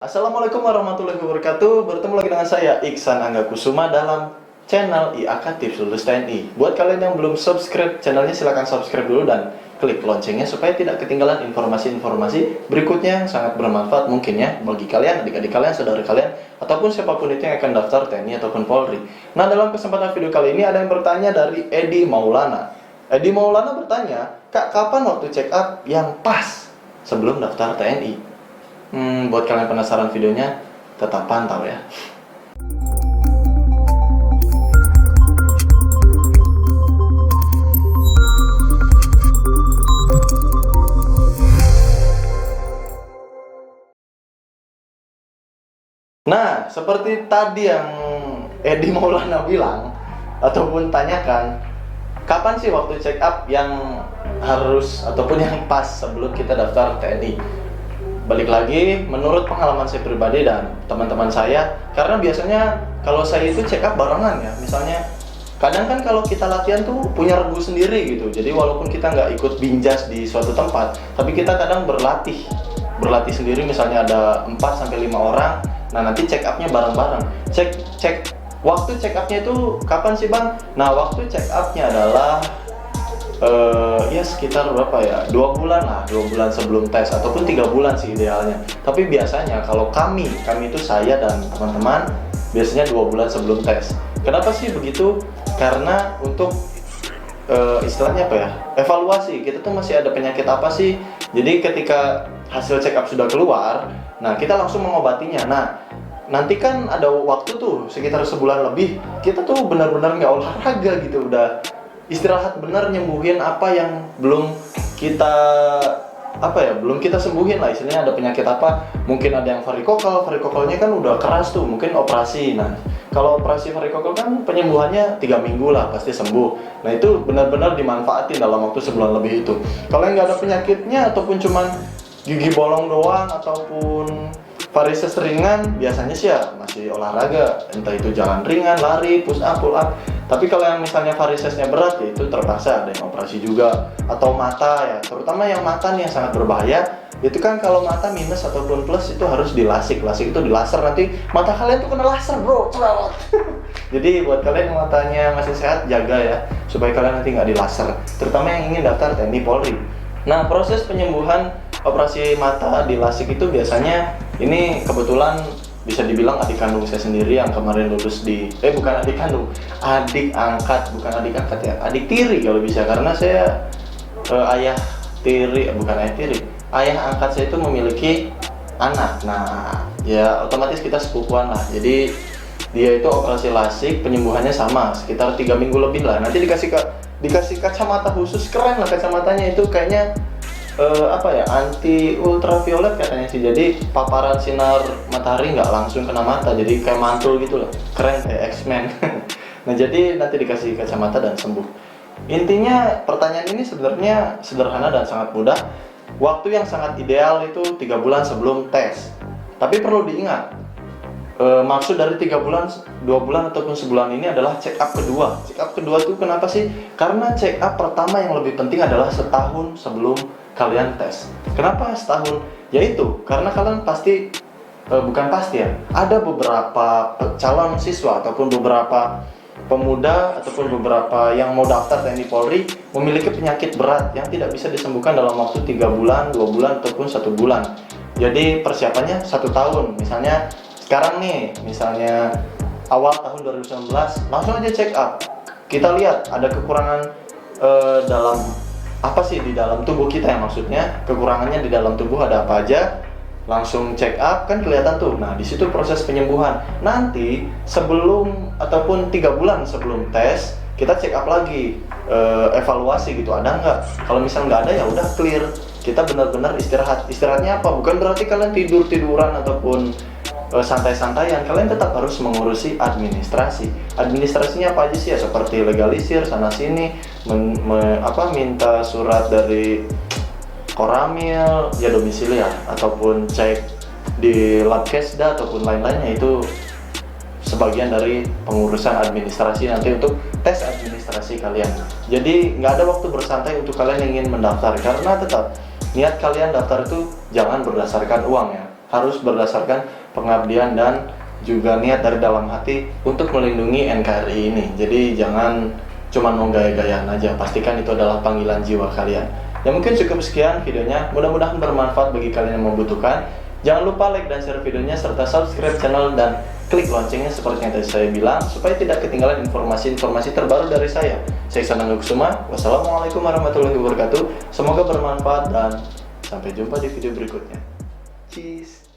Assalamualaikum warahmatullahi wabarakatuh. Bertemu lagi dengan saya Iksan Angga Kusuma dalam channel IAK Tips Lulus TNI. Buat kalian yang belum subscribe channelnya, silahkan subscribe dulu dan klik loncengnya supaya tidak ketinggalan informasi-informasi berikutnya yang sangat bermanfaat mungkin ya bagi kalian, adik-adik kalian, saudara kalian, ataupun siapapun itu yang akan daftar TNI ataupun Polri. Nah, dalam kesempatan video kali ini ada yang bertanya dari Edi Maulana. Edi Maulana bertanya, Kak, kapan waktu check up yang pas sebelum daftar TNI? Buat kalian penasaran videonya, tetap pantau ya. Nah, seperti tadi yang Edi Maulana bilang ataupun tanyakan, kapan sih waktu check up yang harus ataupun yang pas sebelum kita daftar TNI? Balik lagi, menurut pengalaman saya pribadi dan teman-teman saya, karena biasanya kalau saya itu check up barengan ya. Misalnya, kadang kan kalau kita latihan tuh punya regu sendiri gitu. Jadi walaupun kita nggak ikut binjas di suatu tempat, tapi kita kadang berlatih sendiri. Misalnya ada 4-5 orang, nah nanti check upnya bareng-bareng. Waktu check upnya itu kapan sih bang? Nah, waktu check upnya adalah ya sekitar berapa ya, 2 bulan lah, 2 bulan sebelum tes ataupun 3 bulan sih idealnya. Tapi biasanya kalau kami itu saya dan teman-teman biasanya 2 bulan sebelum tes. Kenapa sih begitu? Karena untuk istilahnya apa ya, evaluasi kita tuh masih ada penyakit apa sih. Jadi ketika hasil check up sudah keluar, nah kita langsung mengobatinya. Nah, nanti kan ada waktu tuh sekitar sebulan lebih, kita tuh benar-benar nggak olahraga gitu, udah istirahat benar, nyembuhin apa yang belum kita sembuhin lah. Istilahnya ada penyakit apa, mungkin ada yang varikokelnya kan udah keras tuh, mungkin operasi. Nah, kalau operasi varikokel kan penyembuhannya 3 minggu lah pasti sembuh. Nah, itu benar-benar dimanfaatin dalam waktu sebulan lebih itu. Kalau yang nggak ada penyakitnya ataupun cuman gigi bolong doang ataupun varises ringan, biasanya sih ya masih olahraga, entah itu jalan ringan, lari, push up, pull up. Tapi kalau yang misalnya varisesnya berat, ya itu terpaksa ada yang operasi juga. Atau mata ya, terutama yang mata nih yang sangat berbahaya. Itu kan kalau mata minus ataupun plus itu harus dilasik. Lasik itu di laser, nanti mata kalian tuh kena laser bro, cerewet. Jadi buat kalian yang matanya masih sehat, jaga ya, supaya kalian nanti nggak di laser. Terutama yang ingin daftar TNI Polri. Nah, proses penyembuhan operasi mata di lasik itu biasanya, ini kebetulan bisa dibilang adik kandung saya sendiri yang kemarin lulus di bukan adik kandung, adik angkat, bukan adik angkat ya, adik tiri kalau bisa, karena saya ayah angkat saya itu memiliki anak. Nah, ya otomatis kita sepupuan lah. Jadi dia itu operasi lasik, penyembuhannya sama sekitar 3 minggu lebih lah. Nanti dikasih kacamata khusus, keren lah kacamatanya itu, kayaknya anti ultraviolet katanya sih. Jadi paparan sinar matahari nggak langsung kena mata, jadi kayak mantul gitu loh, keren kayak X-Men. Nah, jadi nanti dikasih kacamata dan sembuh. Intinya pertanyaan ini sebenarnya sederhana dan sangat mudah. Waktu yang sangat ideal itu 3 bulan sebelum tes. Tapi perlu diingat, maksud dari 3 bulan, 2 bulan ataupun sebulan ini adalah check up kedua. Check up kedua itu kenapa sih? Karena check up pertama yang lebih penting adalah setahun sebelum kalian tes. Kenapa setahun? Yaitu karena kalian pasti bukan pasti ya, ada beberapa calon siswa ataupun beberapa pemuda ataupun beberapa yang mau daftar TNI Polri memiliki penyakit berat yang tidak bisa disembuhkan dalam waktu 3 bulan, 2 bulan ataupun 1 bulan. Jadi persiapannya 1 tahun. Misalnya sekarang nih, misalnya awal tahun 2019, langsung aja check up. Kita lihat ada kekurangan dalam apa sih di dalam tubuh kita, yang maksudnya kekurangannya di dalam tubuh ada apa aja, langsung check up kan kelihatan tuh. Nah, di situ proses penyembuhan. Nanti sebelum ataupun 3 bulan sebelum tes kita check up lagi, evaluasi gitu, ada nggak. Kalau misal nggak ada ya udah clear, kita benar-benar istirahat. Istirahatnya apa? Bukan berarti kalian tiduran ataupun santai-santaian. Kalian tetap harus mengurusi administrasi. Administrasinya apa aja sih ya, seperti legalisir sana sini, minta surat dari Koramil ya, domisili ya, ataupun cek di Labkesda ataupun lain-lainnya. Itu sebagian dari pengurusan administrasi nanti untuk tes administrasi kalian. Jadi nggak ada waktu bersantai untuk kalian yang ingin mendaftar, karena tetap niat kalian daftar itu jangan berdasarkan uang ya. harus berdasarkan pengabdian dan juga niat dari dalam hati untuk melindungi NKRI ini. Jadi jangan cuma mau gaya-gayaan aja, pastikan itu adalah panggilan jiwa kalian. Ya mungkin cukup sekian videonya, mudah-mudahan bermanfaat bagi kalian yang membutuhkan. Jangan lupa like dan share videonya serta subscribe channel dan klik loncengnya seperti yang tadi saya bilang supaya tidak ketinggalan informasi-informasi terbaru dari saya. Saya Iksan Angga. Wassalamualaikum warahmatullahi wabarakatuh. Semoga bermanfaat dan sampai jumpa di video berikutnya. Cheers.